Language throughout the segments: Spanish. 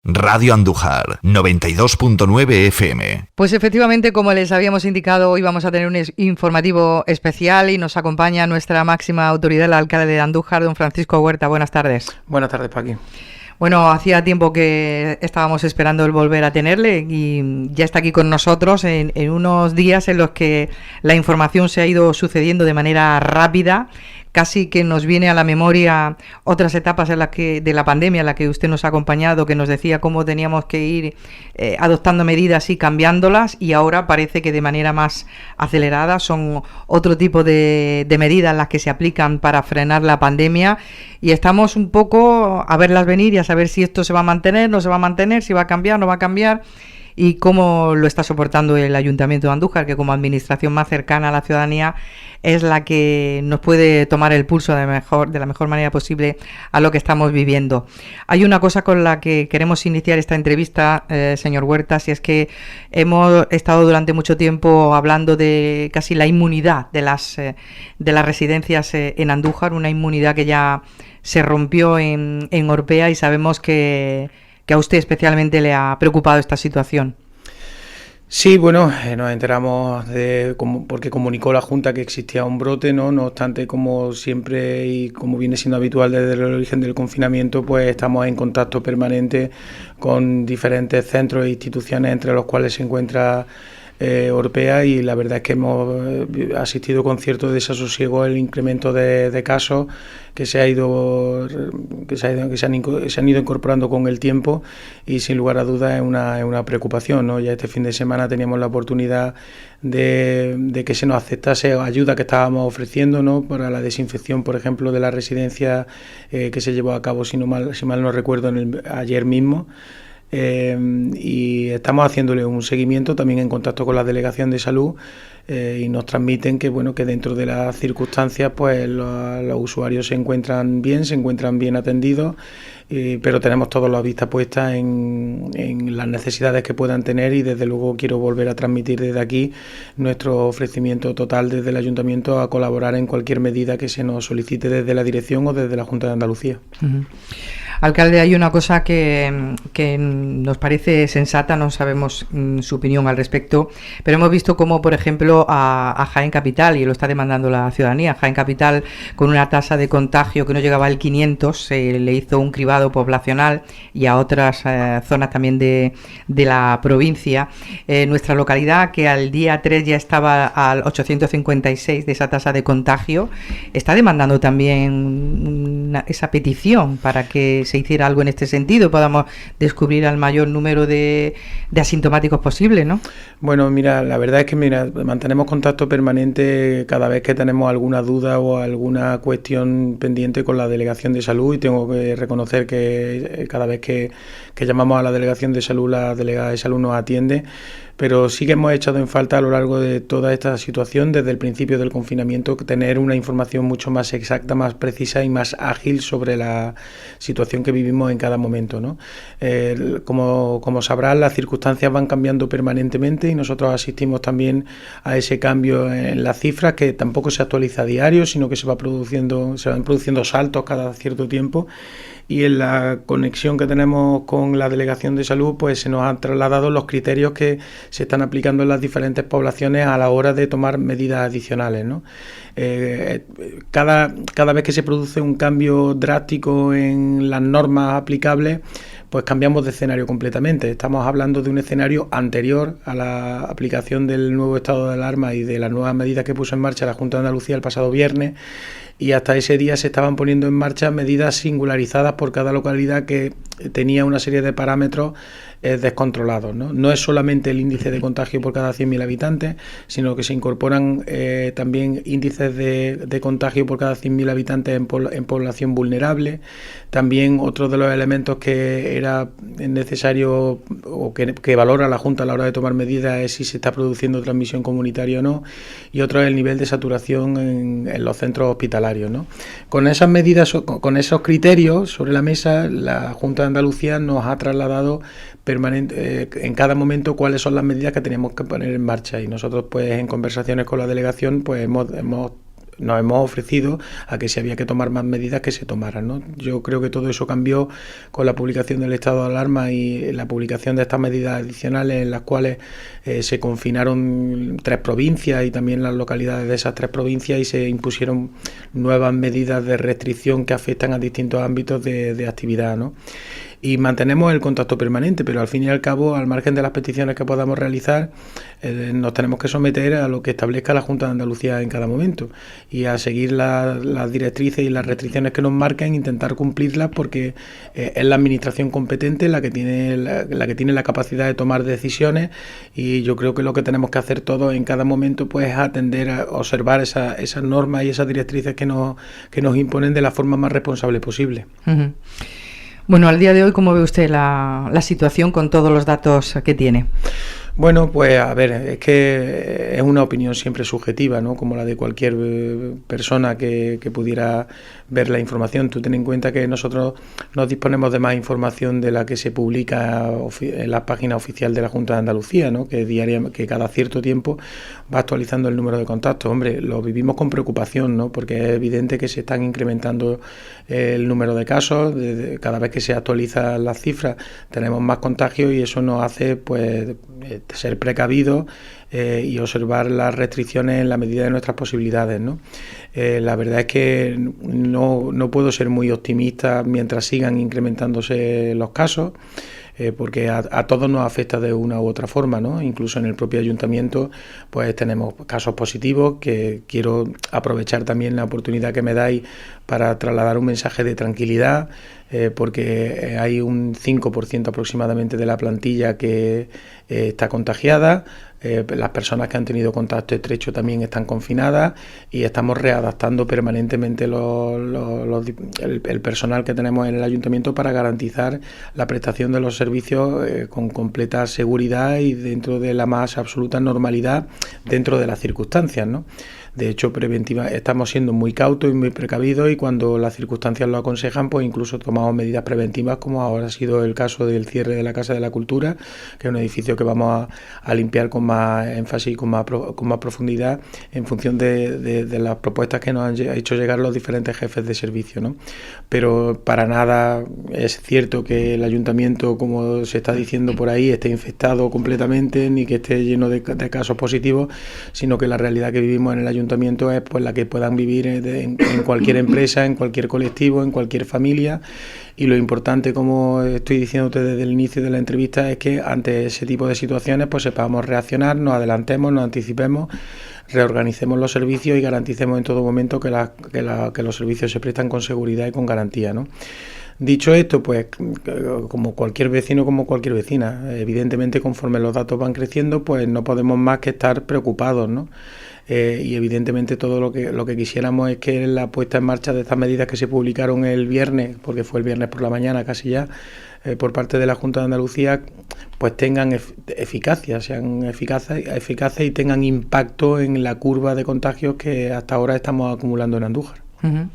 Radio Andújar, 92.9 FM. Pues efectivamente, como les habíamos indicado, hoy vamos a tener un informativo especial y nos acompaña nuestra máxima autoridad, el alcalde de Andújar, don Francisco Huerta. Buenas tardes. Buenas tardes, Paqui. Bueno, hacía tiempo que estábamos esperando el volver a tenerle y ya está aquí con nosotros en unos días en los que la información se ha ido sucediendo de manera rápida. Casi que nos viene a la memoria otras etapas en las que de la pandemia en la que usted nos ha acompañado, que nos decía cómo teníamos que ir adoptando medidas y cambiándolas, y ahora parece que de manera más acelerada son otro tipo de medidas las que se aplican para frenar la pandemia, y estamos un poco a verlas venir y a saber si esto se va a mantener, no se va a mantener, si va a cambiar, no va a cambiar, y cómo lo está soportando el Ayuntamiento de Andújar, que como administración más cercana a la ciudadanía es la que nos puede tomar el pulso de la mejor manera posible a lo que estamos viviendo. Hay una cosa con la que queremos iniciar esta entrevista, señor Huerta, si es que hemos estado durante mucho tiempo hablando de casi la inmunidad de las residencias en Andújar, una inmunidad que ya se rompió en Orpea, y sabemos que a usted especialmente le ha preocupado esta situación. Sí, bueno, nos enteramos porque comunicó la Junta que existía un brote, ¿no? No obstante, como siempre y como viene siendo habitual desde el origen del confinamiento, pues estamos en contacto permanente con diferentes centros e instituciones, entre los cuales se encuentra Orpea, y la verdad es que hemos asistido con cierto desasosiego al incremento de casos que se han ido incorporando con el tiempo, y sin lugar a dudas es una preocupación, ¿no? Ya este fin de semana teníamos la oportunidad de que se nos aceptase ayuda que estábamos ofreciendo, ¿no? Para la desinfección, por ejemplo, de la residencia que se llevó a cabo, si mal no recuerdo, ayer mismo. Y estamos haciéndole un seguimiento también en contacto con la Delegación de Salud, y nos transmiten que bueno, que dentro de las circunstancias pues los usuarios se encuentran bien atendidos, pero tenemos todas las vistas puestas en las necesidades que puedan tener, y desde luego quiero volver a transmitir desde aquí nuestro ofrecimiento total desde el Ayuntamiento a colaborar en cualquier medida que se nos solicite desde la dirección o desde la Junta de Andalucía. Uh-huh. Alcalde, hay una cosa que nos parece sensata, no sabemos su opinión al respecto, pero hemos visto cómo, por ejemplo, a Jaén Capital, y lo está demandando la ciudadanía, Jaén Capital, con una tasa de contagio que no llegaba al 500, se le hizo un cribado poblacional, y a otras zonas también de la provincia. Nuestra localidad, que al día 3 ya estaba al 856 de esa tasa de contagio, está demandando también esa petición para que se hiciera algo en este sentido, podamos descubrir al mayor número de asintomáticos posible, ¿no? Bueno, mira, la verdad es que mantenemos contacto permanente cada vez que tenemos alguna duda o alguna cuestión pendiente con la Delegación de Salud, y tengo que reconocer que cada vez que llamamos a la Delegación de Salud, la Delegada de Salud nos atiende, pero sí que hemos echado en falta a lo largo de toda esta situación, desde el principio del confinamiento, tener una información mucho más exacta, más precisa y más ágil sobre la situación que vivimos en cada momento, ¿no? Como sabrán, las circunstancias van cambiando permanentemente, y nosotros asistimos también a ese cambio en las cifras, que tampoco se actualiza a diario, sino que se van produciendo saltos cada cierto tiempo. Y en la conexión que tenemos con la Delegación de Salud, pues se nos han trasladado los criterios que se están aplicando en las diferentes poblaciones a la hora de tomar medidas adicionales, ¿no? Cada vez que se produce un cambio drástico en las normas aplicables, pues cambiamos de escenario completamente. Estamos hablando de un escenario anterior a la aplicación del nuevo estado de alarma y de las nuevas medidas que puso en marcha la Junta de Andalucía el pasado viernes, y hasta ese día se estaban poniendo en marcha medidas singularizadas por cada localidad que tenía una serie de parámetros descontrolados, ¿no? No es solamente el índice de contagio por cada 100.000 habitantes, sino que se incorporan también índices de contagio por cada 100.000 habitantes en población vulnerable. También otro de los elementos que era necesario o que valora la Junta a la hora de tomar medidas es si se está produciendo transmisión comunitaria o no, y otro es el nivel de saturación en los centros hospitalarios, ¿no? Con esas medidas, con esos criterios sobre la mesa, la Junta de Andalucía nos ha trasladado en cada momento cuáles son las medidas que teníamos que poner en marcha, y nosotros pues en conversaciones con la delegación pues hemos nos hemos ofrecido a que si había que tomar más medidas que se tomaran, ¿no? Yo creo que todo eso cambió con la publicación del estado de alarma y la publicación de estas medidas adicionales en las cuales se confinaron 3 provincias y también las localidades de esas 3 provincias y se impusieron nuevas medidas de restricción que afectan a distintos ámbitos de actividad, ¿no? Y mantenemos el contacto permanente, pero al fin y al cabo, al margen de las peticiones que podamos realizar, nos tenemos que someter a lo que establezca la Junta de Andalucía en cada momento y a seguir las directrices y las restricciones que nos marcan, intentar cumplirlas, porque es la administración competente la que tiene la capacidad de tomar decisiones, y yo creo que lo que tenemos que hacer todos en cada momento pues es atender a observar esas normas y esas directrices que nos imponen de la forma más responsable posible. Uh-huh. Bueno, al día de hoy, ¿cómo ve usted la situación con todos los datos que tiene? Bueno, pues a ver, es que es una opinión siempre subjetiva, ¿no? Como la de cualquier persona que pudiera ver la información. Tú ten en cuenta que nosotros no disponemos de más información de la que se publica en la página oficial de la Junta de Andalucía, ¿no? Que cada cierto tiempo va actualizando el número de contactos. Hombre, lo vivimos con preocupación, ¿no? Porque es evidente que se están incrementando el número de casos. Cada vez que se actualizan las cifras tenemos más contagios y eso nos hace pues ser precavidos y observar las restricciones en la medida de nuestras posibilidades, ¿no? La verdad es que no puedo ser muy optimista mientras sigan incrementándose los casos, porque a todos nos afecta de una u otra forma, ¿no? Incluso en el propio ayuntamiento pues tenemos casos positivos, que quiero aprovechar también la oportunidad que me dais para trasladar un mensaje de tranquilidad, porque hay un 5% aproximadamente de la plantilla que está contagiada. Las personas que han tenido contacto estrecho también están confinadas y estamos readaptando permanentemente el personal que tenemos en el ayuntamiento para garantizar la prestación de los servicios con completa seguridad y dentro de la más absoluta normalidad dentro de las circunstancias, ¿no? De hecho, estamos siendo muy cautos y muy precavidos, y cuando las circunstancias lo aconsejan, pues incluso tomamos medidas preventivas, como ahora ha sido el caso del cierre de la Casa de la Cultura, que es un edificio que vamos a limpiar con más énfasis y con más profundidad en función de las propuestas que nos han hecho llegar los diferentes jefes de servicio, ¿no? Pero para nada es cierto que el ayuntamiento, como se está diciendo por ahí, esté infectado completamente ni que esté lleno de casos positivos, sino que la realidad que vivimos en el ayuntamiento es pues la que puedan vivir en cualquier empresa, en cualquier colectivo, en cualquier familia. Y lo importante, como estoy diciéndote desde el inicio de la entrevista, es que ante ese tipo de situaciones pues sepamos reaccionar, nos adelantemos, nos anticipemos, reorganicemos los servicios y garanticemos en todo momento que los servicios se prestan con seguridad y con garantía, ¿no? Dicho esto, pues como cualquier vecino, como cualquier vecina, evidentemente conforme los datos van creciendo, pues no podemos más que estar preocupados, ¿no? Y evidentemente todo lo que quisiéramos es que la puesta en marcha de estas medidas que se publicaron el viernes, porque fue el viernes por la mañana casi ya, por parte de la Junta de Andalucía, pues tengan eficacia, sean eficaces y tengan impacto en la curva de contagios que hasta ahora estamos acumulando en Andújar. Uh-huh.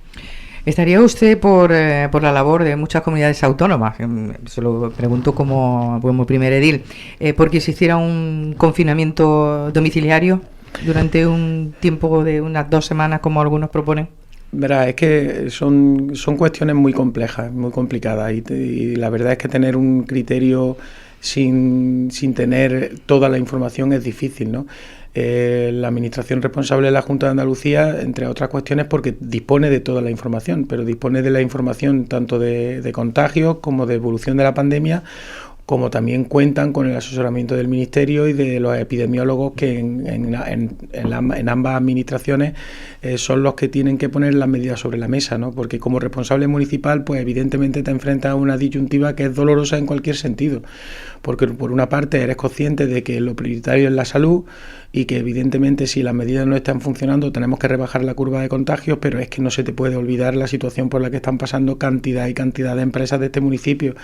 ¿Estaría usted por la labor de muchas comunidades autónomas? Se lo pregunto como primer edil, porque se hiciera un confinamiento domiciliario durante un tiempo de unas 2 semanas, como algunos proponen? Verá, es que son cuestiones muy complejas, muy complicadas, y la verdad es que tener un criterio sin tener toda la información es difícil, ¿no? La administración responsable de la Junta de Andalucía, entre otras cuestiones, porque dispone de toda la información, pero dispone de la información tanto de contagios como de evolución de la pandemia, como también cuentan con el asesoramiento del Ministerio y de los epidemiólogos que en ambas administraciones son los que tienen que poner las medidas sobre la mesa, ¿no? Porque como responsable municipal, pues evidentemente te enfrentas a una disyuntiva que es dolorosa en cualquier sentido, porque por una parte eres consciente de que lo prioritario es la salud y que evidentemente si las medidas no están funcionando tenemos que rebajar la curva de contagios, pero es que no se te puede olvidar la situación por la que están pasando cantidad y cantidad de empresas de este municipio,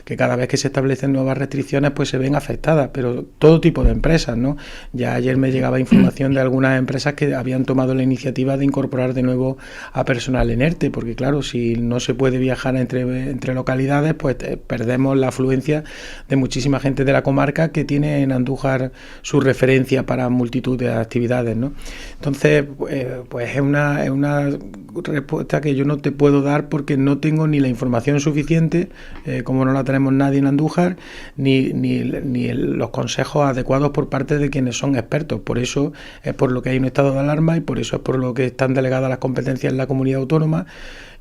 que cada vez que se establecen establecen nuevas restricciones, pues se ven afectadas, pero todo tipo de empresas, ¿no? Ya ayer me llegaba información de algunas empresas que habían tomado la iniciativa de incorporar de nuevo a personal en ERTE, porque claro, si no se puede viajar entre localidades, pues perdemos la afluencia de muchísima gente de la comarca que tiene en Andújar su referencia para multitud de actividades, ¿no? Entonces, pues es una respuesta que yo no te puedo dar porque no tengo ni la información suficiente, como no la tenemos nadie en Andújar, ni los consejos adecuados por parte de quienes son expertos. Por eso es por lo que hay un estado de alarma y por eso es por lo que están delegadas las competencias en la comunidad autónoma.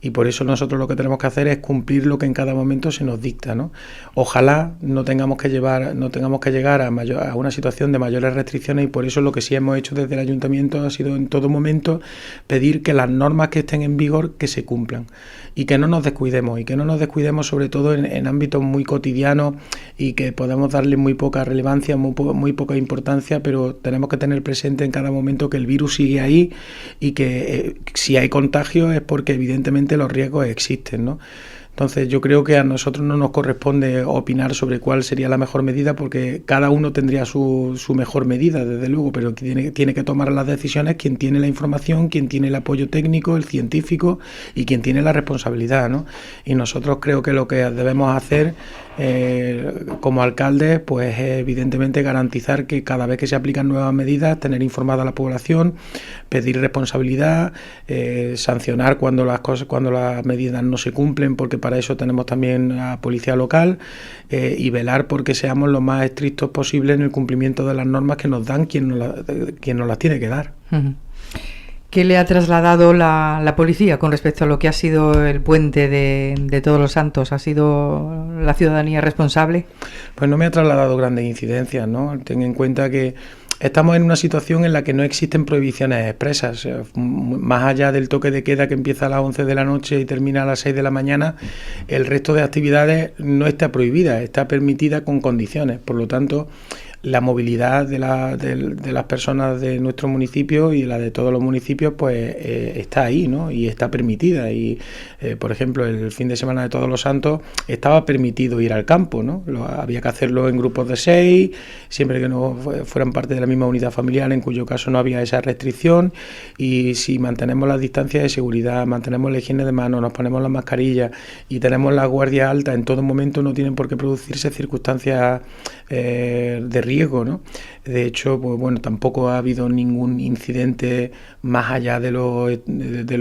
Y por eso nosotros lo que tenemos que hacer es cumplir lo que en cada momento se nos dicta, ¿no? Ojalá no tengamos que llegar a una situación de mayores restricciones, y por eso lo que sí hemos hecho desde el ayuntamiento ha sido en todo momento pedir que las normas que estén en vigor que se cumplan y que no nos descuidemos sobre todo en ámbitos muy cotidianos y que podemos darle muy poca relevancia, muy poca importancia, pero tenemos que tener presente en cada momento que el virus sigue ahí y que si hay contagio es porque evidentemente los riesgos existen, ¿no? Entonces yo creo que a nosotros no nos corresponde opinar sobre cuál sería la mejor medida, porque cada uno tendría su mejor medida, desde luego, pero tiene que tomar las decisiones quien tiene la información, quien tiene el apoyo técnico, el científico y quien tiene la responsabilidad, ¿no? Y nosotros creo que lo que debemos hacer como alcaldes, pues evidentemente garantizar que cada vez que se aplican nuevas medidas, tener informada a la población, pedir responsabilidad, sancionar cuando las medidas no se cumplen, porque para eso tenemos también a policía local, y velar porque seamos lo más estrictos posible en el cumplimiento de las normas que nos dan quien nos las tiene que dar. Uh-huh. ¿Qué le ha trasladado la policía con respecto a lo que ha sido el puente de Todos los Santos? ¿Ha sido la ciudadanía responsable? Pues no me ha trasladado grandes incidencias, ¿no? Ten en cuenta que estamos en una situación en la que no existen prohibiciones expresas. Más allá del toque de queda que empieza a las 11 de la noche y termina a las 6 de la mañana, el resto de actividades no está prohibida, está permitida con condiciones. Por lo tanto, la movilidad de las personas de nuestro municipio y la de todos los municipios pues está ahí, ¿no? Y está permitida. Y por ejemplo, el fin de semana de Todos los Santos estaba permitido ir al campo, ¿no? Había que hacerlo en grupos de 6, siempre que no fueran parte de la misma unidad familiar, en cuyo caso no había esa restricción. Y si mantenemos las distancias de seguridad, mantenemos la higiene de manos, nos ponemos las mascarillas y tenemos la guardia alta, en todo momento no tienen por qué producirse circunstancias de riesgo, ¿no? De hecho, pues bueno, tampoco ha habido ningún incidente más allá de lo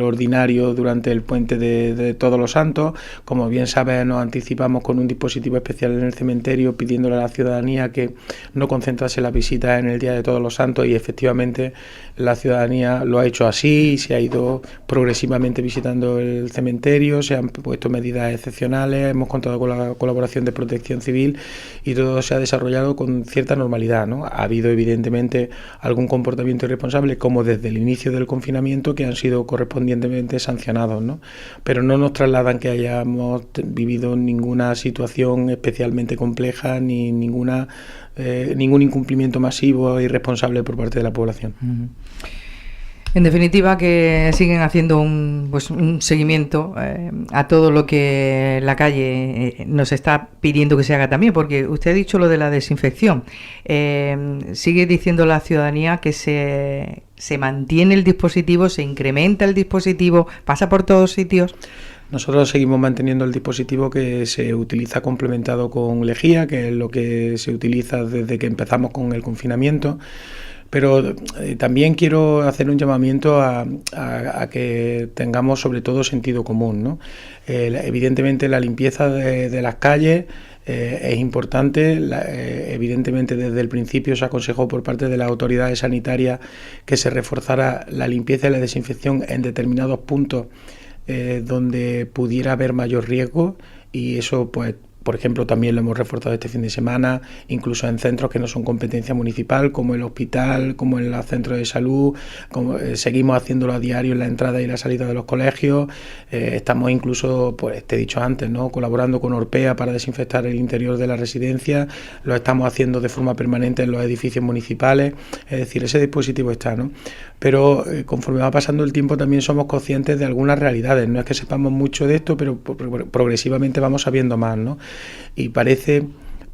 ordinario durante el puente de Todos los Santos. Como bien sabes, nos anticipamos con un dispositivo especial en el cementerio pidiéndole a la ciudadanía que no concentrase las visitas en el día de Todos los Santos, y efectivamente la ciudadanía lo ha hecho así y se ha ido progresivamente visitando el cementerio, se han puesto medidas excepcionales, hemos contado con la colaboración de Protección Civil y todo se ha desarrollado con cierta normalidad, ¿no? Ha habido evidentemente algún comportamiento irresponsable, como desde el inicio del confinamiento, que han sido correspondientemente sancionados, ¿no? Pero no nos trasladan que hayamos vivido ninguna situación especialmente compleja ni ningún incumplimiento masivo e irresponsable por parte de la población. Uh-huh. En definitiva, que siguen haciendo un seguimiento a todo lo que la calle nos está pidiendo que se haga también, porque usted ha dicho lo de la desinfección. Sigue diciendo la ciudadanía que se mantiene el dispositivo, se incrementa el dispositivo, pasa por todos sitios. Nosotros seguimos manteniendo el dispositivo que se utiliza complementado con lejía, que es lo que se utiliza desde que empezamos con el confinamiento. Pero también quiero hacer un llamamiento a que tengamos sobre todo sentido común, ¿no? Evidentemente la limpieza de las calles es importante. Evidentemente desde el principio se aconsejó por parte de las autoridades sanitarias que se reforzara la limpieza y la desinfección en determinados puntos donde pudiera haber mayor riesgo, y eso pues por ejemplo también lo hemos reforzado este fin de semana, incluso en centros que no son competencia municipal, como el hospital, como en los centros de salud, seguimos haciéndolo a diario en la entrada y la salida de los colegios. Estamos incluso, pues te he dicho antes, ¿no?, colaborando con Orpea para desinfectar el interior de la residencia, lo estamos haciendo de forma permanente en los edificios municipales, es decir, ese dispositivo está, ¿no? Pero conforme va pasando el tiempo también somos conscientes de algunas realidades, no es que sepamos mucho de esto, pero progresivamente vamos sabiendo más, ¿no? Y parece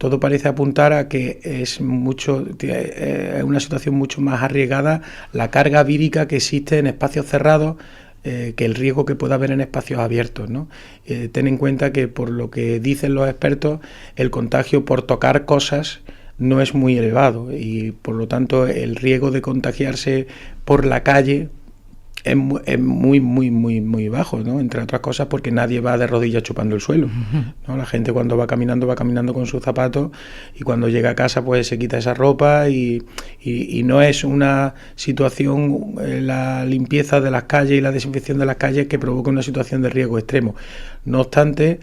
todo parece apuntar a que es una situación mucho más arriesgada la carga vírica que existe en espacios cerrados que el riesgo que pueda haber en espacios abiertos, ¿no? Ten en cuenta que, por lo que dicen los expertos, el contagio por tocar cosas no es muy elevado y, por lo tanto, el riesgo de contagiarse por la calle es muy bajo, ¿no? Entre otras cosas porque nadie va de rodillas chupando el suelo, ¿no? La gente, cuando va caminando con sus zapatos, y cuando llega a casa pues se quita esa ropa y no es una situación, la limpieza de las calles y la desinfección de las calles, que provoca una situación de riesgo extremo. No obstante,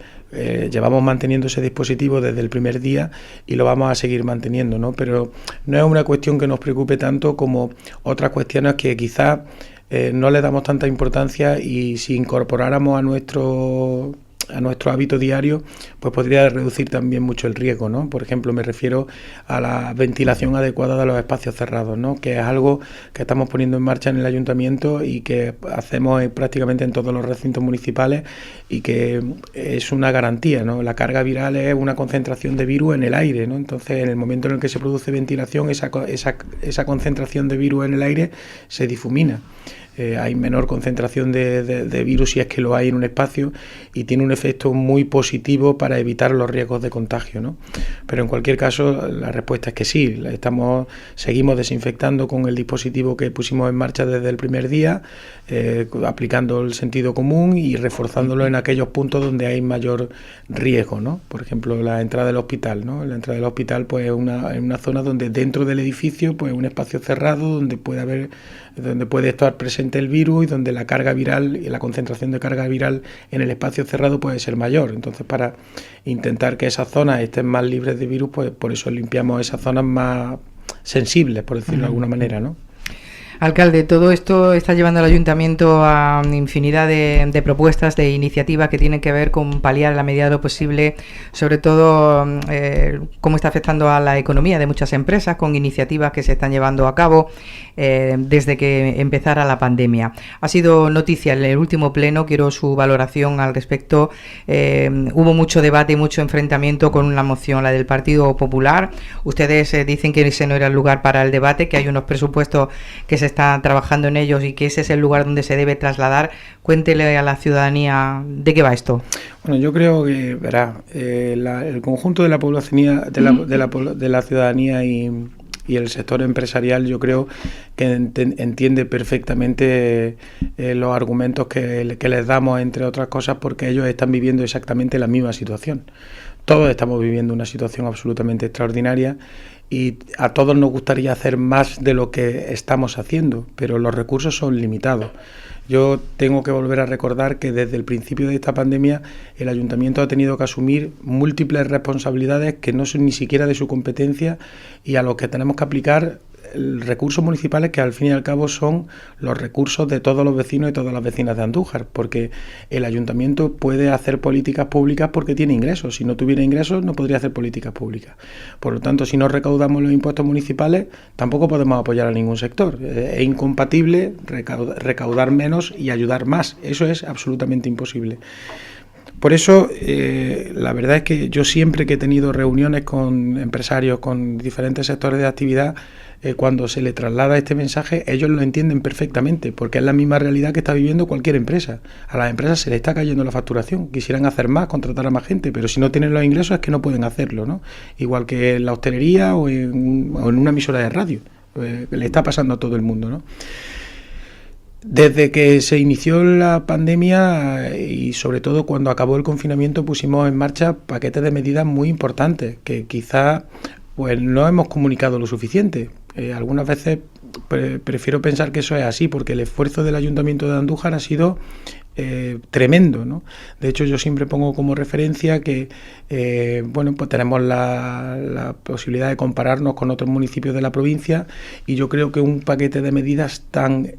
llevamos manteniendo ese dispositivo desde el primer día y lo vamos a seguir manteniendo, ¿no? Pero no es una cuestión que nos preocupe tanto como otras cuestiones que quizás no le damos tanta importancia, y si incorporáramos a nuestro hábito diario, pues podría reducir también mucho el riesgo, ¿no? Por ejemplo, me refiero a la ventilación adecuada de los espacios cerrados, ¿no? Que es algo que estamos poniendo en marcha en el ayuntamiento y que hacemos prácticamente en todos los recintos municipales, y que es una garantía, ¿no? La carga viral es una concentración de virus en el aire, ¿no? Entonces, en el momento en el que se produce ventilación, esa concentración de virus en el aire se difumina. Hay menor concentración de virus, si es que lo hay, en un espacio, y tiene un efecto muy positivo para evitar los riesgos de contagio, ¿no? Pero en cualquier caso, la respuesta es que sí. Seguimos desinfectando con el dispositivo que pusimos en marcha desde el primer día, aplicando el sentido común y reforzándolo en aquellos puntos donde hay mayor riesgo, ¿no? Por ejemplo, la entrada del hospital, ¿no? La entrada del hospital, pues, es una zona donde dentro del edificio, pues, un espacio cerrado donde puede estar presente el virus, y donde la carga viral y la concentración de carga viral en el espacio cerrado puede ser mayor. Entonces, para intentar que esas zonas estén más libres de virus, pues por eso limpiamos esas zonas más sensibles, por decirlo de alguna manera, ¿no? Alcalde, todo esto está llevando al ayuntamiento a infinidad de propuestas, de iniciativas que tienen que ver con paliar, a la medida de lo posible, sobre todo cómo está afectando a la economía de muchas empresas, con iniciativas que se están llevando a cabo desde que empezara la pandemia. Ha sido noticia en el último pleno, quiero su valoración al respecto. Hubo mucho debate y mucho enfrentamiento con una moción, la del Partido Popular. Ustedes dicen que ese no era el lugar para el debate, que hay unos presupuestos que se está trabajando en ellos y que ese es el lugar donde se debe trasladar. Cuéntele a la ciudadanía de qué va esto. Bueno, yo creo que, verá, el conjunto de la población, de la ciudadanía y el sector empresarial, yo creo que entiende perfectamente los argumentos que les damos, entre otras cosas, porque ellos están viviendo exactamente la misma situación. Todos estamos viviendo una situación absolutamente extraordinaria, y a todos nos gustaría hacer más de lo que estamos haciendo, pero los recursos son limitados. Yo tengo que volver a recordar que desde el principio de esta pandemia el ayuntamiento ha tenido que asumir múltiples responsabilidades que no son ni siquiera de su competencia, y a los que tenemos que aplicar recursos municipales que, al fin y al cabo, son los recursos de todos los vecinos y todas las vecinas de Andújar, porque el ayuntamiento puede hacer políticas públicas porque tiene ingresos. Si no tuviera ingresos, no podría hacer políticas públicas. Por lo tanto, si no recaudamos los impuestos municipales, tampoco podemos apoyar a ningún sector. Es incompatible recaudar menos y ayudar más. Eso es absolutamente imposible. Por eso, la verdad es que yo, siempre que he tenido reuniones con empresarios, con diferentes sectores de actividad, cuando se le traslada este mensaje, ellos lo entienden perfectamente, porque es la misma realidad que está viviendo cualquier empresa. A las empresas se les está cayendo la facturación, quisieran hacer más, contratar a más gente, pero si no tienen los ingresos es que no pueden hacerlo, ¿no? Igual que en la hostelería o en una emisora de radio, le está pasando a todo el mundo, ¿no? Desde que se inició la pandemia, y sobre todo cuando acabó el confinamiento, pusimos en marcha paquetes de medidas muy importantes que quizás pues no hemos comunicado lo suficiente. Algunas veces prefiero pensar que eso es así, porque el esfuerzo del Ayuntamiento de Andújar ha sido tremendo, ¿no? De hecho, yo siempre pongo como referencia que pues tenemos la posibilidad de compararnos con otros municipios de la provincia, y yo creo que un paquete de medidas tan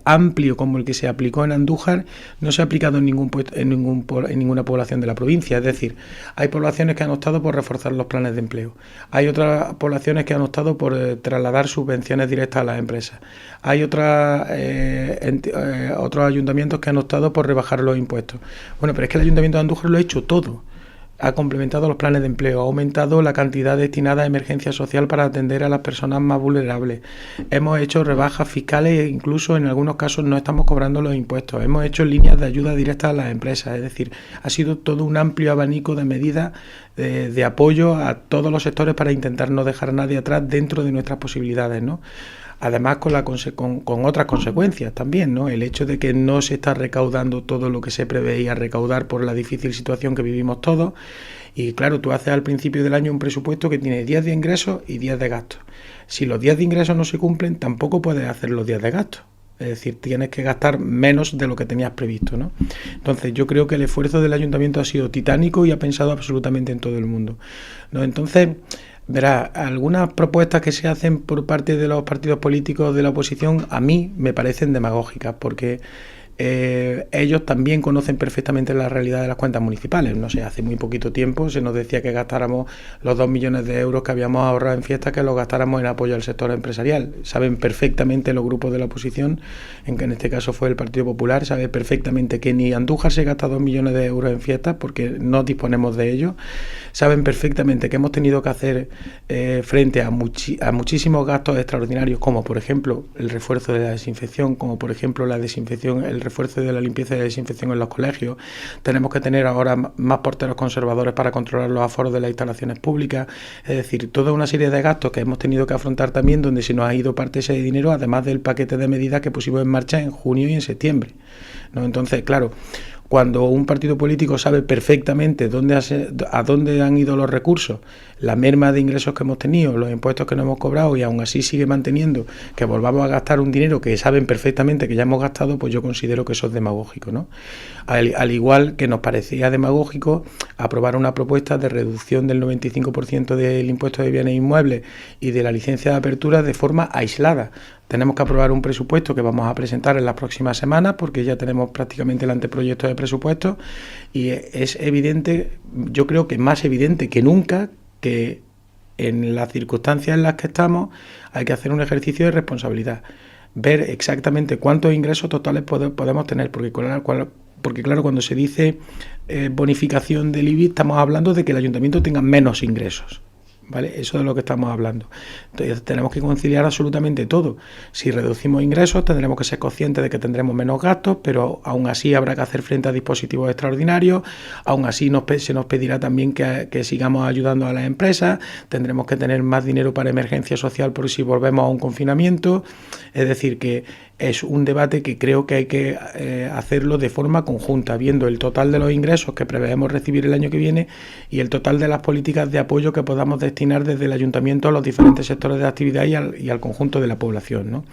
amplio como el que se aplicó en Andújar no se ha aplicado en ninguna población de la provincia. Es decir, hay poblaciones que han optado por reforzar los planes de empleo, hay otras poblaciones que han optado por trasladar subvenciones directas a las empresas, hay otros ayuntamientos que han optado por rebajar los impuestos. Bueno, pero es que el Ayuntamiento de Andújar lo ha hecho todo. ha complementado los planes de empleo, ha aumentado la cantidad destinada a emergencia social para atender a las personas más vulnerables. Hemos hecho rebajas fiscales e incluso en algunos casos no estamos cobrando los impuestos. Hemos hecho líneas de ayuda directa a las empresas. Es decir, ha sido todo un amplio abanico de medidas de apoyo a todos los sectores para intentar no dejar a nadie atrás dentro de nuestras posibilidades, ¿no? Además con otras consecuencias también, ¿no? El hecho de que no se está recaudando todo lo que se preveía recaudar por la difícil situación que vivimos todos. Y claro, tú haces al principio del año un presupuesto que tiene 10 de ingresos y 10 de gastos. Si los 10 de ingresos no se cumplen, tampoco puedes hacer los 10 de gastos. Es decir, tienes que gastar menos de lo que tenías previsto, ¿no? Entonces, yo creo que el esfuerzo del ayuntamiento ha sido titánico y ha pensado absolutamente en todo el mundo, ¿no? Entonces, verá, algunas propuestas que se hacen por parte de los partidos políticos de la oposición a mí me parecen demagógicas, porque ellos también conocen perfectamente la realidad de las cuentas municipales. No sé, hace muy poquito tiempo se nos decía que gastáramos los 2 millones de euros que habíamos ahorrado en fiestas, que los gastáramos en apoyo al sector empresarial. Saben perfectamente los grupos de la oposición, en que en este caso fue el Partido Popular, sabe perfectamente que ni Andújar se gasta 2 millones de euros en fiestas porque no disponemos de ellos. Saben perfectamente que hemos tenido que hacer frente a muchísimos gastos extraordinarios, como por ejemplo el refuerzo de la desinfección, como por ejemplo la desinfección, el refuerzo de la limpieza y la desinfección en los colegios. Tenemos que tener ahora más porteros conservadores para controlar los aforos de las instalaciones públicas. Es decir, toda una serie de gastos que hemos tenido que afrontar también, donde se nos ha ido parte de ese dinero, además del paquete de medidas que pusimos en marcha en junio y en septiembre, ¿no? Entonces, claro, cuando un partido político sabe perfectamente a dónde han ido los recursos, la merma de ingresos que hemos tenido, los impuestos que no hemos cobrado, y aún así sigue manteniendo que volvamos a gastar un dinero que saben perfectamente que ya hemos gastado, pues yo considero que eso es demagógico, ¿no? Al igual que nos parecía demagógico aprobar una propuesta de reducción del 95% del impuesto de bienes inmuebles y de la licencia de apertura de forma aislada. Tenemos que aprobar un presupuesto que vamos a presentar en las próximas semanas, porque ya tenemos prácticamente el anteproyecto de presupuesto, y es evidente, yo creo que más evidente que nunca, que en las circunstancias en las que estamos hay que hacer un ejercicio de responsabilidad, ver exactamente cuántos ingresos totales podemos tener, porque claro, cuando se dice bonificación del IBI, estamos hablando de que el ayuntamiento tenga menos ingresos, ¿vale? Eso es de lo que estamos hablando. Entonces tenemos que conciliar absolutamente todo. Si reducimos ingresos, tendremos que ser conscientes de que tendremos menos gastos, pero aún así habrá que hacer frente a dispositivos extraordinarios, aún así se nos pedirá también que sigamos ayudando a las empresas, tendremos que tener más dinero para emergencia social por si volvemos a un confinamiento. Es decir, que es un debate que creo que hay que hacerlo de forma conjunta, viendo el total de los ingresos que preveemos recibir el año que viene y el total de las políticas de apoyo que podamos destinar desde el ayuntamiento a los diferentes sectores de actividad y al conjunto de la población, ¿no?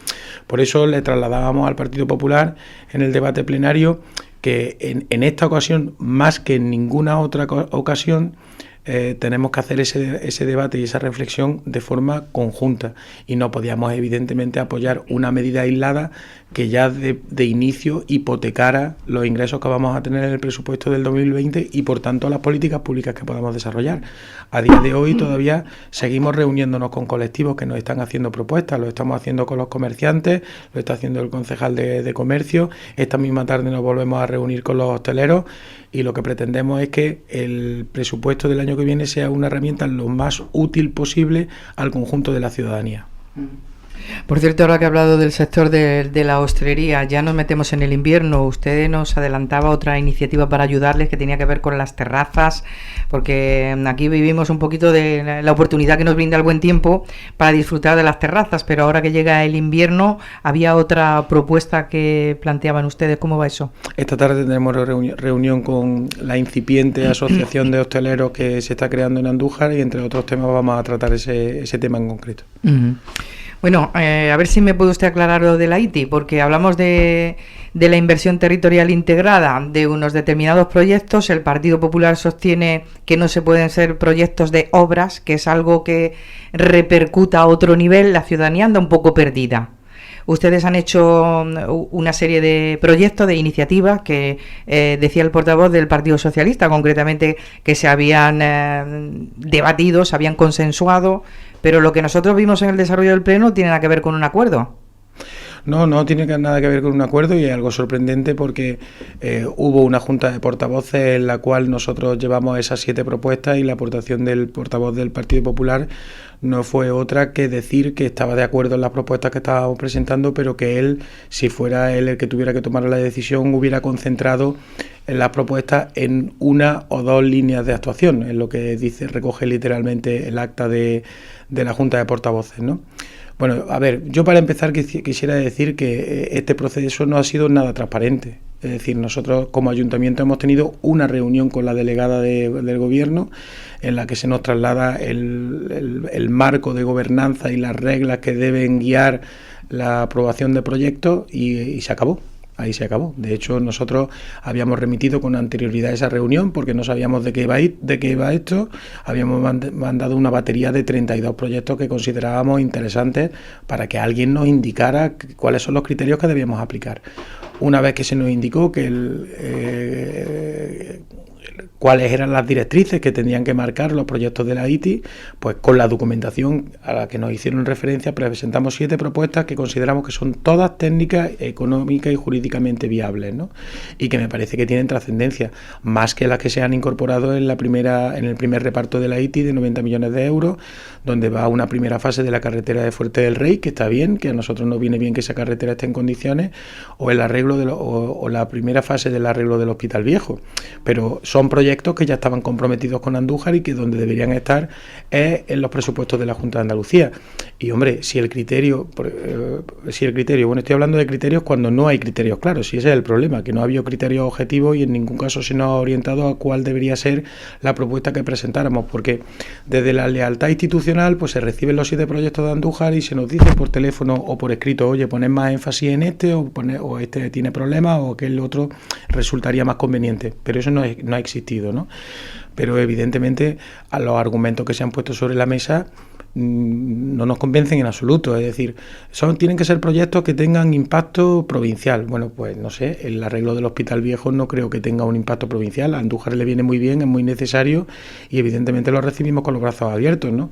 Por eso le trasladábamos al Partido Popular en el debate plenario que en esta ocasión, más que en ninguna otra ocasión, tenemos que hacer ese debate y esa reflexión de forma conjunta, y no podíamos evidentemente apoyar una medida aislada que ya de inicio hipotecara los ingresos que vamos a tener en el presupuesto del 2020 y por tanto las políticas públicas que podamos desarrollar. A día de hoy todavía seguimos reuniéndonos con colectivos que nos están haciendo propuestas, lo estamos haciendo con los comerciantes, lo está haciendo el concejal de comercio, esta misma tarde nos volvemos a reunir con los hosteleros, y lo que pretendemos es que el presupuesto del año que viene sea una herramienta lo más útil posible al conjunto de la ciudadanía. Por cierto, ahora que ha hablado del sector de la hostelería, ya nos metemos en el invierno. Usted nos adelantaba otra iniciativa para ayudarles que tenía que ver con las terrazas, porque aquí vivimos un poquito de la oportunidad que nos brinda el buen tiempo para disfrutar de las terrazas, pero ahora que llega el invierno, había otra propuesta que planteaban ustedes. ¿Cómo va eso? Esta tarde tenemos reunión con la incipiente asociación de hosteleros que se está creando en Andújar, y entre otros temas vamos a tratar ese tema en concreto. Uh-huh. Bueno, a ver si me puede usted aclarar lo de la ITI, porque hablamos de la inversión territorial integrada de unos determinados proyectos. El Partido Popular sostiene que no se pueden ser proyectos de obras, que es algo que repercuta a otro nivel. La ciudadanía anda un poco perdida. Ustedes han hecho una serie de proyectos, de iniciativas que decía el portavoz del Partido Socialista, concretamente, que se habían debatido, se habían consensuado, pero lo que nosotros vimos en el desarrollo del Pleno tiene nada que ver con un acuerdo. No tiene nada que ver con un acuerdo y es algo sorprendente porque hubo una junta de portavoces en la cual nosotros llevamos esas 7 propuestas y la aportación del portavoz del Partido Popular no fue otra que decir que estaba de acuerdo en las propuestas que estábamos presentando, pero que él, si fuera él el que tuviera que tomar la decisión, hubiera concentrado en las propuestas en 1 o 2 líneas de actuación, es lo que recoge literalmente el acta de la Junta de Portavoces, ¿no? Bueno, a ver, yo para empezar quisiera decir que este proceso no ha sido nada transparente. Es decir, nosotros como ayuntamiento hemos tenido una reunión con la delegada del gobierno en la que se nos traslada el marco de gobernanza y las reglas que deben guiar la aprobación de proyectos y se acabó. Ahí se acabó. De hecho, nosotros habíamos remitido con anterioridad esa reunión porque no sabíamos de qué iba esto. Habíamos mandado una batería de 32 proyectos que considerábamos interesantes para que alguien nos indicara cuáles son los criterios que debíamos aplicar. Una vez que se nos indicó que cuáles eran las directrices que tendrían que marcar los proyectos de la ITI, pues con la documentación a la que nos hicieron referencia presentamos 7 propuestas que consideramos que son todas técnicas, económicas y jurídicamente viables, ¿no? Y que me parece que tienen trascendencia, más que las que se han incorporado en el primer reparto de la ITI de 90 millones de euros, donde va una primera fase de la carretera de Fuerte del Rey, que está bien, que a nosotros nos viene bien que esa carretera esté en condiciones, o el arreglo o la primera fase del arreglo del Hospital Viejo. Pero son proyectos que ya estaban comprometidos con Andújar y que donde deberían estar es en los presupuestos de la Junta de Andalucía. Y hombre, si el criterio, bueno, estoy hablando de criterios cuando no hay criterios claros, si ese es el problema, que no ha habido criterios objetivos y en ningún caso se nos ha orientado a cuál debería ser la propuesta que presentáramos, porque desde la lealtad institucional pues se reciben los 7 proyectos de Andújar y se nos dice por teléfono o por escrito, oye, poned más énfasis en este o este tiene problemas o que el otro resultaría más conveniente, pero eso no ha existido, ¿no? Pero evidentemente a los argumentos que se han puesto sobre la mesa no nos convencen en absoluto, es decir, tienen que ser proyectos que tengan impacto provincial. Bueno, pues no sé, el arreglo del Hospital Viejo no creo que tenga un impacto provincial, a Andújar le viene muy bien, es muy necesario y evidentemente lo recibimos con los brazos abiertos, ¿no?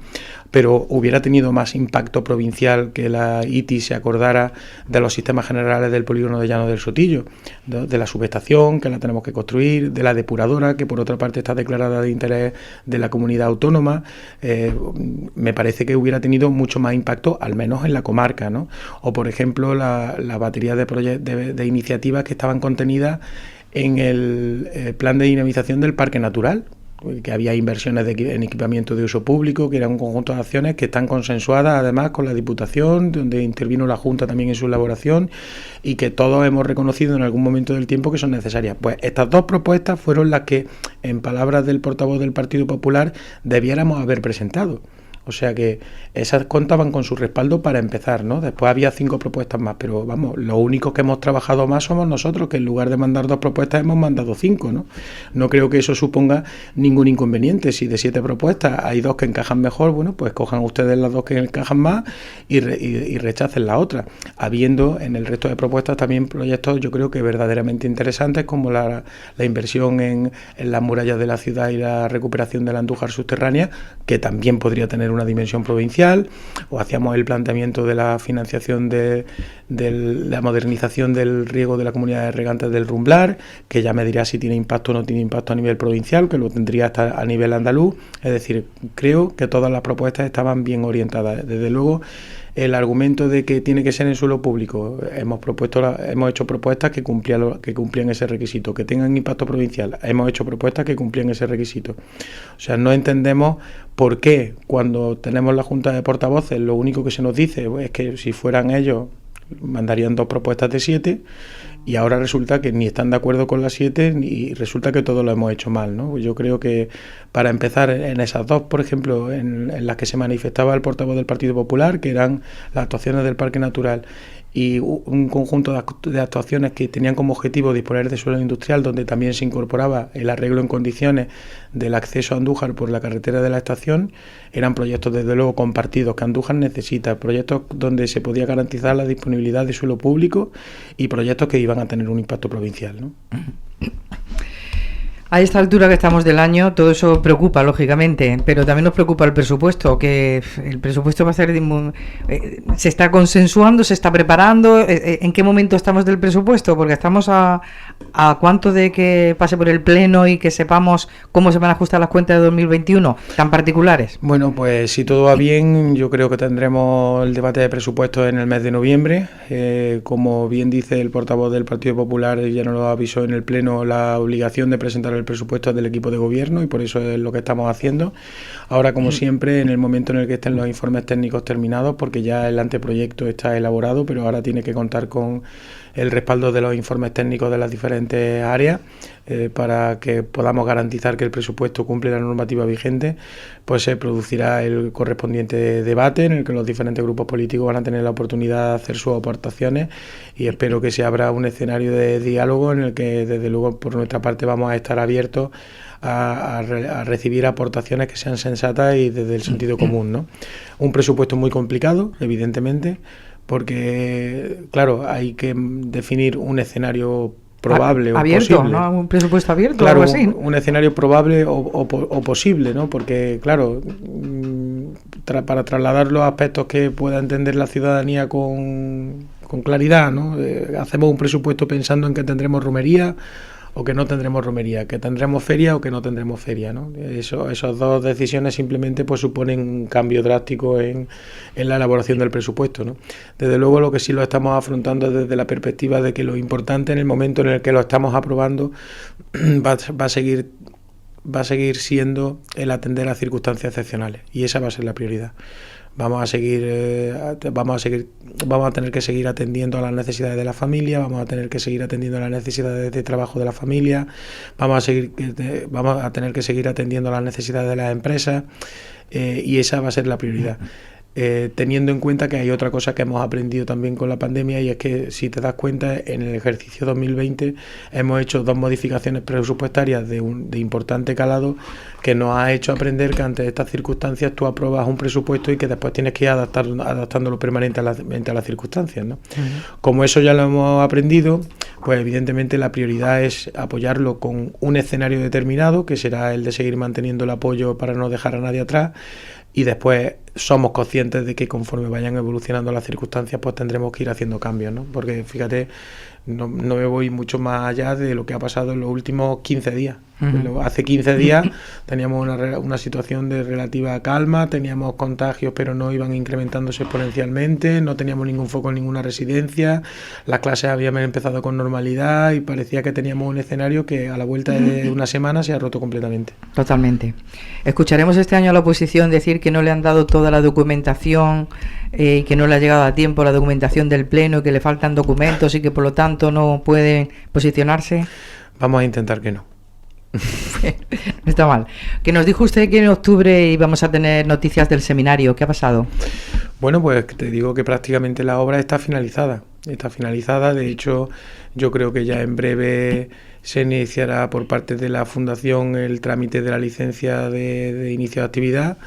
Pero hubiera tenido más impacto provincial que la ITI se acordara de los sistemas generales del polígono de Llano del Sotillo, de la subestación que la tenemos que construir, de la depuradora que por otra parte está declarada de interés de la comunidad autónoma. Me parece que hubiera tenido mucho más impacto, al menos en la comarca, ¿no? O por ejemplo la batería de iniciativas que estaban contenidas en el plan de dinamización del Parque Natural, que había inversiones en equipamiento de uso público, que era un conjunto de acciones que están consensuadas además con la Diputación, donde intervino la Junta también en su elaboración y que todos hemos reconocido en algún momento del tiempo que son necesarias. Pues estas 2 propuestas fueron las que, en palabras del portavoz del Partido Popular, debiéramos haber presentado. O sea que esas contaban con su respaldo para empezar, ¿no? Después había 5 propuestas más, pero vamos, los únicos que hemos trabajado más somos nosotros, que en lugar de mandar 2 propuestas hemos mandado 5, ¿no? No creo que eso suponga ningún inconveniente. Si de 7 propuestas hay 2 que encajan mejor, bueno, pues cojan ustedes las 2 que encajan más y rechacen la otra. Habiendo en el resto de propuestas también proyectos, yo creo que verdaderamente interesantes, como la inversión en las murallas de la ciudad y la recuperación de la Andújar subterránea, que también podría tener una dimensión provincial, o hacíamos el planteamiento de la financiación de la modernización del riego de la comunidad de regantes del Rumblar, que ya me dirá si tiene impacto o no tiene impacto a nivel provincial, que lo tendría hasta a nivel andaluz. Es decir, creo que todas las propuestas estaban bien orientadas. Desde luego, el argumento de que tiene que ser en suelo público, hemos hecho propuestas que cumplían ese requisito, que tengan impacto provincial, hemos hecho propuestas que cumplían ese requisito. O sea, no entendemos por qué cuando tenemos la Junta de Portavoces lo único que se nos dice es que si fueran ellos mandarían 2 propuestas de 7 y ahora resulta que ni están de acuerdo con las 7 y resulta que todo lo hemos hecho mal, ¿no? Yo creo que para empezar en esas 2, por ejemplo, en las que se manifestaba el portavoz del Partido Popular, que eran las actuaciones del Parque Natural y un conjunto de actuaciones que tenían como objetivo disponer de suelo industrial, donde también se incorporaba el arreglo en condiciones del acceso a Andújar por la carretera de la estación, eran proyectos desde luego compartidos que Andújar necesita, proyectos donde se podía garantizar la disponibilidad de suelo público y proyectos que iban a tener un impacto provincial, ¿no? A esta altura que estamos del año, todo eso preocupa, lógicamente, pero también nos preocupa el presupuesto, que el presupuesto va a ser... se está consensuando, se está preparando. ¿En qué momento estamos del presupuesto? Porque estamos a cuánto de que pase por el Pleno y que sepamos cómo se van a ajustar las cuentas de 2021, tan particulares. Bueno, pues si todo va bien, yo creo que tendremos el debate de presupuestos en el mes de noviembre. Como bien dice el portavoz del Partido Popular, ya nos lo avisó en el Pleno, la obligación de presentar el presupuesto del equipo de gobierno, y por eso es lo que estamos haciendo. Ahora, como siempre, en el momento en el que estén los informes técnicos terminados, porque ya el anteproyecto está elaborado, pero ahora tiene que contar con el respaldo de los informes técnicos de las diferentes áreas, para que podamos garantizar que el presupuesto cumple la normativa vigente. Pues se producirá el correspondiente debate en el que los diferentes grupos políticos van a tener la oportunidad de hacer sus aportaciones, y espero que se abra un escenario de diálogo en el que, desde luego, por nuestra parte vamos a estar abiertos a recibir aportaciones que sean sensatas y desde el sentido común, ¿no? Un presupuesto muy complicado, evidentemente, porque, claro, hay que definir un escenario probable abierto, o posible. ¿no? Un presupuesto abierto, claro, algo así. Un escenario probable o posible, ¿no? Porque, claro, para trasladar los aspectos que pueda entender la ciudadanía con claridad, ¿no? Hacemos un presupuesto pensando en que tendremos romería o que no tendremos romería, que tendremos feria o que no tendremos feria, ¿no? Esas dos decisiones simplemente pues suponen un cambio drástico en la elaboración del presupuesto, ¿no? Desde luego, lo que sí lo estamos afrontando desde la perspectiva de que lo importante en el momento en el que lo estamos aprobando va a seguir siendo el atender a circunstancias excepcionales, y esa va a ser la prioridad. Vamos a tener que seguir atendiendo a las necesidades de la familia, vamos a tener que seguir atendiendo a las necesidades de trabajo de la familia, vamos a tener que seguir atendiendo a las necesidades de las empresas, y esa va a ser la prioridad. Teniendo en cuenta que hay otra cosa que hemos aprendido también con la pandemia, y es que, si te das cuenta, en el ejercicio 2020 hemos hecho 2 modificaciones presupuestarias de importante calado, que nos ha hecho aprender que ante estas circunstancias tú apruebas un presupuesto y que después tienes que ir adaptándolo permanentemente a las circunstancias, ¿no? Como eso ya lo hemos aprendido, pues evidentemente la prioridad es apoyarlo con un escenario determinado, que será el de seguir manteniendo el apoyo para no dejar a nadie atrás. Y después somos conscientes de que, conforme vayan evolucionando las circunstancias, pues tendremos que ir haciendo cambios, ¿no? Porque, fíjate, no me voy mucho más allá de lo que ha pasado en los últimos 15 días. Hace 15 días teníamos una situación de relativa calma, teníamos contagios pero no iban incrementándose exponencialmente, no teníamos ningún foco en ninguna residencia, las clases habían empezado con normalidad y parecía que teníamos un escenario que a la vuelta de una semana se ha roto completamente. Totalmente. Escucharemos este año a la oposición decir que no le han dado toda la documentación, que no le ha llegado a tiempo la documentación del Pleno, que le faltan documentos y que por lo tanto no pueden posicionarse. Vamos a intentar que no. No está mal. Que nos dijo usted que en octubre íbamos a tener noticias del seminario. ¿Qué ha pasado? Bueno, pues te digo que prácticamente la obra está finalizada. De hecho, yo creo que ya en breve se iniciará por parte de la Fundación el trámite de la licencia de inicio de actividad.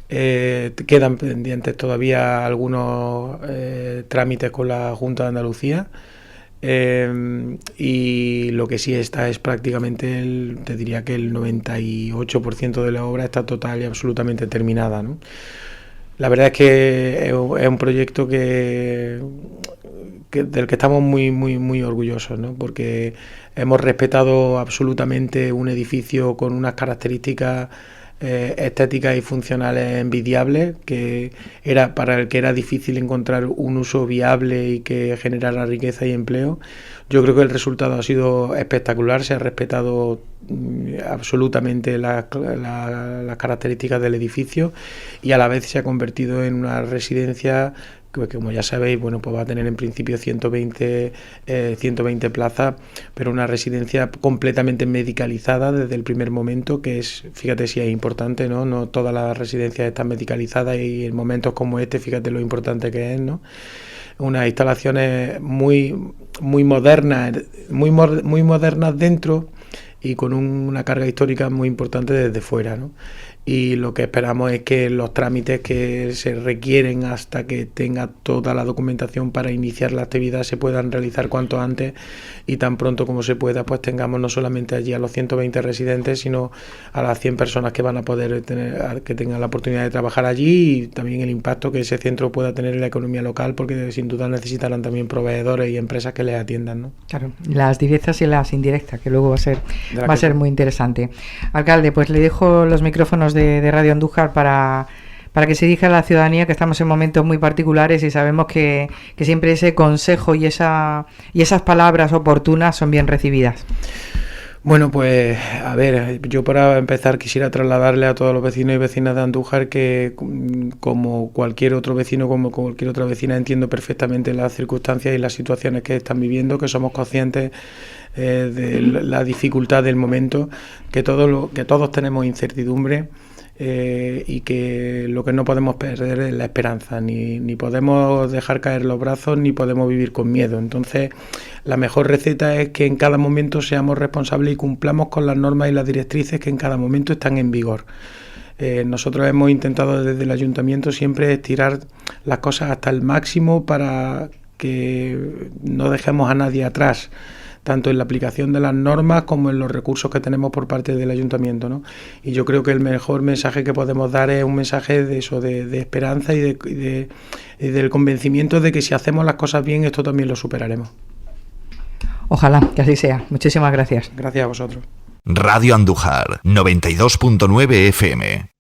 Quedan pendientes todavía algunos trámites con la Junta de Andalucía. Y lo que sí está es prácticamente, te diría que el 98% de la obra está total y absolutamente terminada, ¿no? La verdad es que es un proyecto del que estamos muy orgullosos, ¿no? Porque hemos respetado absolutamente un edificio con unas características estéticas y funcionales envidiables, que era para el que era difícil encontrar un uso viable y que generara riqueza y empleo. Yo creo que el resultado ha sido espectacular, se ha respetado absolutamente las características del edificio, y a la vez se ha convertido en una residencia que, como ya sabéis, bueno, pues va a tener en principio 120 plazas, pero una residencia completamente medicalizada desde el primer momento, que es, fíjate si es importante, ¿no? No todas las residencias están medicalizadas, y en momentos como este, fíjate lo importante que es, ¿no? Unas instalaciones muy modernas, muy modernas dentro, y con una carga histórica muy importante desde fuera, ¿no? y lo que esperamos es que los trámites que se requieren hasta que tenga toda la documentación para iniciar la actividad se puedan realizar cuanto antes, y tan pronto como se pueda pues tengamos no solamente allí a los 120 residentes, sino a las 100 personas que van a poder tener, que tengan la oportunidad de trabajar allí, y también el impacto que ese centro pueda tener en la economía local, porque sin duda necesitarán también proveedores y empresas que les atiendan, ¿no? Claro, las directas y las indirectas, que luego va a ser muy interesante. Alcalde, pues le dejo los micrófonos de Radio Andújar para que se dirija a la ciudadanía, que estamos en momentos muy particulares y sabemos que siempre ese consejo y esas palabras oportunas son bien recibidas. Bueno, pues a ver, yo para empezar quisiera trasladarle a todos los vecinos y vecinas de Andújar que, como cualquier otro vecino, como cualquier otra vecina, entiendo perfectamente las circunstancias y las situaciones que están viviendo, que somos conscientes de la dificultad del momento, que todos tenemos incertidumbre. Y que lo que no podemos perder es la esperanza, ni podemos dejar caer los brazos, ni podemos vivir con miedo. Entonces, la mejor receta es que en cada momento seamos responsables y cumplamos con las normas y las directrices que en cada momento están en vigor. Nosotros hemos intentado desde el ayuntamiento siempre estirar las cosas hasta el máximo para que no dejemos a nadie atrás, tanto en la aplicación de las normas como en los recursos que tenemos por parte del ayuntamiento, ¿no? Y yo creo que el mejor mensaje que podemos dar es un mensaje de eso, de esperanza y del convencimiento de que si hacemos las cosas bien, esto también lo superaremos. Ojalá que así sea. Muchísimas gracias. Gracias a vosotros. Radio Andújar, 92.9 FM.